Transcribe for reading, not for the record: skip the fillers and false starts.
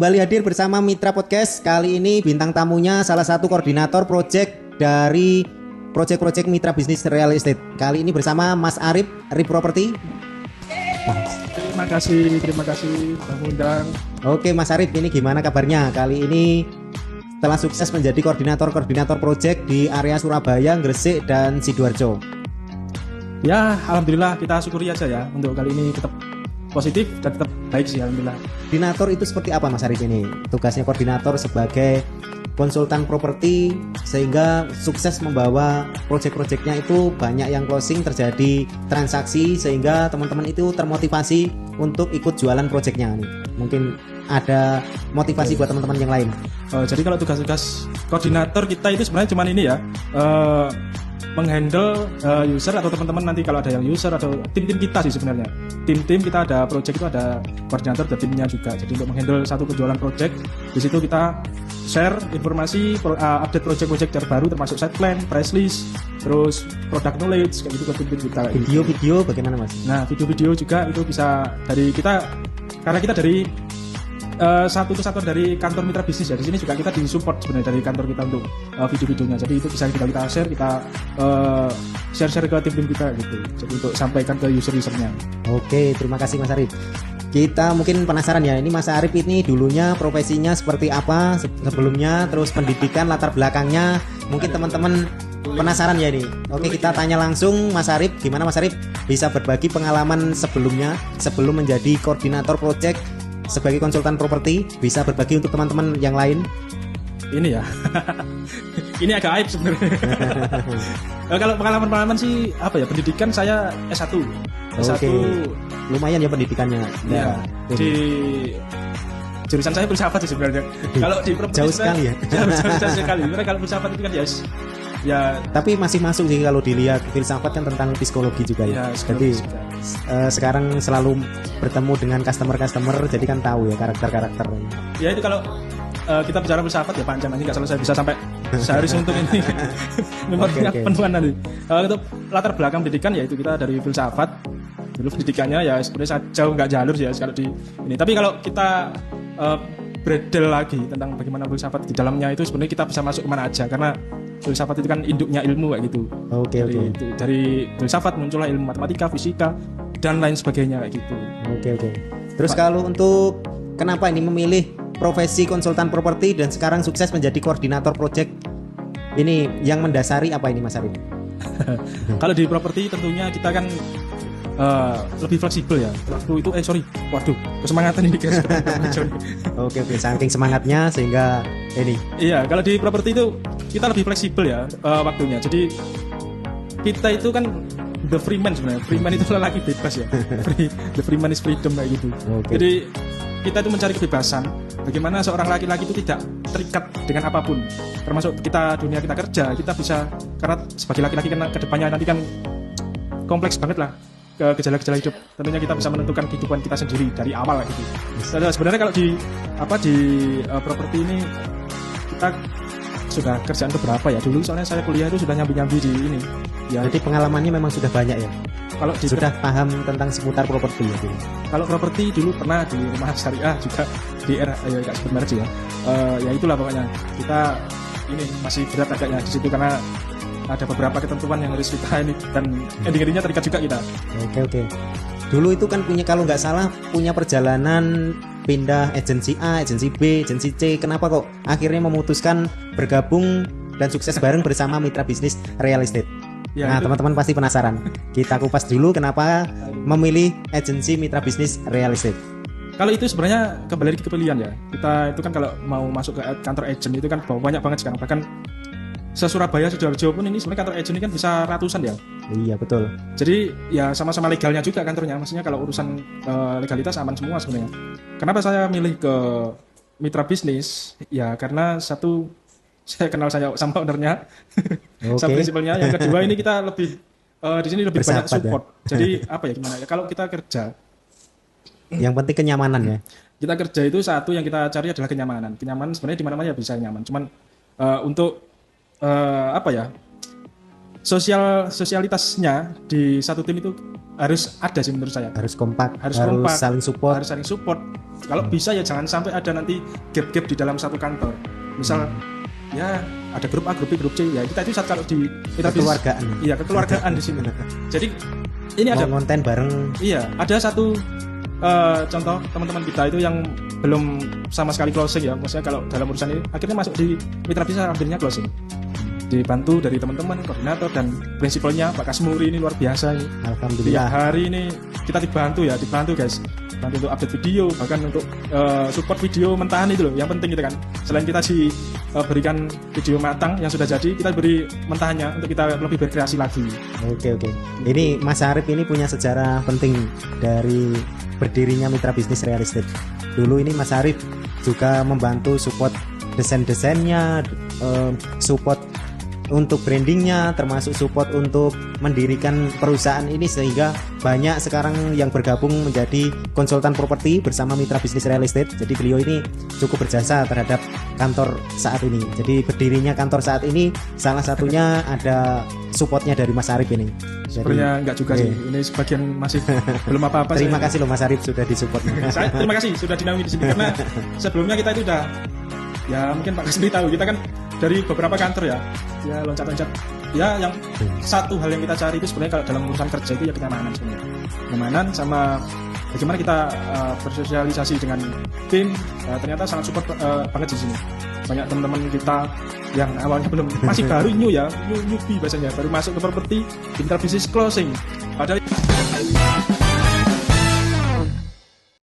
Kembali hadir bersama Mitra Podcast. Kali ini bintang tamunya salah satu koordinator project dari project Mitra Bisnis Real Estate. Kali ini bersama Mas Arif Property. Terima kasih Bang Undang. Oke Mas Arif, ini gimana kabarnya? Kali ini setelah sukses menjadi koordinator project di area Surabaya, Gresik, dan Sidoarjo. Ya, alhamdulillah kita syukuri aja ya untuk kali ini tetap positif dan tetap baik sih alhamdulillah. Koordinator itu seperti apa Mas Arif ini? Tugasnya koordinator sebagai konsultan properti sehingga sukses membawa project-projectnya itu banyak yang closing, terjadi transaksi sehingga teman-teman itu termotivasi untuk ikut jualan projectnya nih. Mungkin ada motivasi buat teman-teman yang lain. Jadi kalau tugas-tugas koordinator kita itu sebenarnya cuma ini ya, menghandle user atau teman-teman nanti kalau ada yang user atau tim-tim kita sih sebenarnya. Tim-tim kita ada project itu ada koordinator dan timnya juga. Jadi untuk menghandle satu penjualan project, di situ kita share informasi, update project-project terbaru termasuk site plan, price list, terus product knowledge kayak gitu ke tim-tim kita. Video-video bagaimana Mas? Nah, video-video juga itu bisa dari kita, karena kita dari satu kesatuan dari kantor Mitra Bisnis ya. Di sini juga kita disupport sebenarnya dari kantor kita untuk video-videonya. Jadi itu bisa kita share, kita share ke tim-tim kita gitu. Jadi untuk sampaikan ke user-usernya. Oke, terima kasih Mas Arif. Kita mungkin penasaran ya, ini Mas Arif ini dulunya profesinya seperti apa sebelumnya, terus pendidikan latar belakangnya. Mungkin teman-teman penasaran ya ini. Oke, kita tanya langsung Mas Arif. Gimana Mas Arif bisa berbagi pengalaman sebelumnya sebelum menjadi koordinator project sebagai konsultan properti, bisa berbagi untuk teman-teman yang lain? Ini ya. Ini agak aib sebenarnya. Kalau pengalaman sih apa ya? Pendidikan saya S1. Oke. Lumayan ya pendidikannya. Ya. Di jurusan saya filsafat sih sebenarnya. Kalau di properti jauh sekali ya. Jauh sekali. Karena kalau filsafat itu kan ya tapi masih masuk sih kalau dilihat. Filsafat kan tentang psikologi juga ya. Jadi sekarang selalu bertemu dengan customer jadi kan tahu ya karakter. Ya itu kalau kita bicara filsafat ya panjang, nanti nggak selesai, bisa sampai sehari untuk ini memorinya penuhan nanti. Untuk latar belakang pendidikan ya itu kita dari filsafat. Dulu pendidikannya ya sebenarnya jauh nggak jalur ya kalau di ini. Tapi kalau kita bredel lagi tentang bagaimana filsafat di dalamnya itu sebenarnya kita bisa masuk kemana aja, karena filsafat itu kan induknya ilmu kayak gitu. Oke. Dari filsafat muncullah ilmu matematika, fisika dan lain sebagainya kayak gitu. Oke. Terus kalau untuk kenapa ini memilih profesi konsultan properti dan sekarang sukses menjadi koordinator project, ini yang mendasari apa ini Mas Arif? Kalau di properti tentunya kita kan lebih fleksibel ya. Waduh, kesemangatan ini guys. Oke, saking semangatnya sehingga ini. Iya, kalau di properti itu kita lebih fleksibel ya waktunya. Jadi kita itu kan the free man sebenarnya. Free man itu lelaki bebas ya. The free man is freedom kayak gitu. Okay. Jadi kita itu mencari kebebasan. Bagaimana seorang laki-laki itu tidak terikat dengan apapun. Termasuk dunia kita kerja, kita bisa, karena sebagai laki-laki kan kedepannya nanti kan kompleks banget lah gejala-gejala hidup. Tentunya kita bisa menentukan kehidupan kita sendiri dari awal gitu. Sebenarnya kalau di properti ini kita sudah kerjaan beberapa ya. Dulu soalnya saya kuliah itu sudah nyambi-nyambi di ini. Ya. Jadi pengalamannya memang sudah banyak ya. Kalau sudah paham tentang seputar properti ya. Kalau properti dulu pernah di rumah syariah juga di era nggak sebut merek ya. Ya itulah pokoknya kita ini masih berat agaknya di situ karena ada beberapa ketentuan yang harus kita ini dan ending-endingnya terikat juga kita. Oke. Dulu itu kan kalau nggak salah punya perjalanan pindah agensi A, agensi B, agensi C. Kenapa kok akhirnya memutuskan bergabung dan sukses bareng bersama Mitra Bisnis Real Estate? Ya, nah, teman-teman pasti penasaran. Kita kupas dulu kenapa memilih agensi Mitra Bisnis Real Estate. Kalau itu sebenarnya kembali ke pilihan ya. Kita itu kan kalau mau masuk ke kantor agent itu kan banyak banget sekarang. Bahkan se-Surabaya, Sidoarjo pun ini sebenarnya kantor agent ini kan bisa ratusan ya. Iya betul. Jadi ya sama-sama legalnya juga kantornya. Maksudnya kalau urusan legalitas aman semua sebenarnya. Kenapa saya milih ke Mitra Bisnis? Ya karena satu, saya kenal sama ownernya, sama prinsipalnya. Yang kedua ini kita lebih di sini lebih banyak support. Ya? Jadi apa ya gimana ya? Kalau kita kerja, yang penting kenyamanan ya. Kita kerja itu satu yang kita cari adalah kenyamanan. Kenyamanan sebenarnya di mana-mana ya bisa nyaman. Cuman untuk apa ya? sosialitasnya di satu tim itu harus ada sih menurut saya. Harus kompak, Harus kompak, saling support. harus saling support. Kalau bisa ya jangan sampai ada nanti gap-gap di dalam satu kantor. Misal ya ada grup A, grup B, grup C. Ya kita itu kalau di kekeluargaan. Iya, kekeluargaan di sini. Jadi ini ada konten bareng. Iya, ada satu contoh teman-teman kita itu yang belum sama sekali closing ya. Maksudnya kalau dalam urusan ini akhirnya masuk di mitra bisnis, akhirnya closing. Dibantu dari teman-teman koordinator dan prinsipalnya Pak Kasmuri ini luar biasa ini. Alhamdulillah. Tiap hari ini kita dibantu guys. Bantu untuk update video, bahkan untuk support video mentahan itu loh. Yang penting gitu kan. Selain kita berikan video matang yang sudah jadi, kita beri mentahannya untuk kita lebih berkreasi lagi. Oke. Ini Mas Arif ini punya sejarah penting dari berdirinya mitra bisnis real estate. Dulu ini Mas Arif juga membantu support desain-desainnya, support untuk brandingnya, termasuk support untuk mendirikan perusahaan ini, sehingga banyak sekarang yang bergabung menjadi konsultan properti bersama mitra bisnis real estate. Jadi beliau ini cukup berjasa terhadap kantor saat ini. Jadi berdirinya kantor saat ini salah satunya ada supportnya dari Mas Arif ini. Sebenarnya enggak juga sih. Ini sebagian masih belum apa-apa. Terima kasih loh Mas Arif sudah disupport. Saya terima kasih sudah dinaungi di sini, karena sebelumnya kita itu udah, ya mungkin Pak Kasmi tahu, kita kan dari beberapa kantor ya loncat-loncat. Ya yang satu hal yang kita cari itu sebenarnya kalau dalam urusan kerja itu ya kenyamanan sebenarnya. Kenyamanan sama bagaimana kita bersosialisasi dengan tim, ternyata sangat support banget di sini. Banyak teman-teman kita yang awalnya masih baru newbie bahasanya, baru masuk ke properti, mitra bisnis closing. Padahal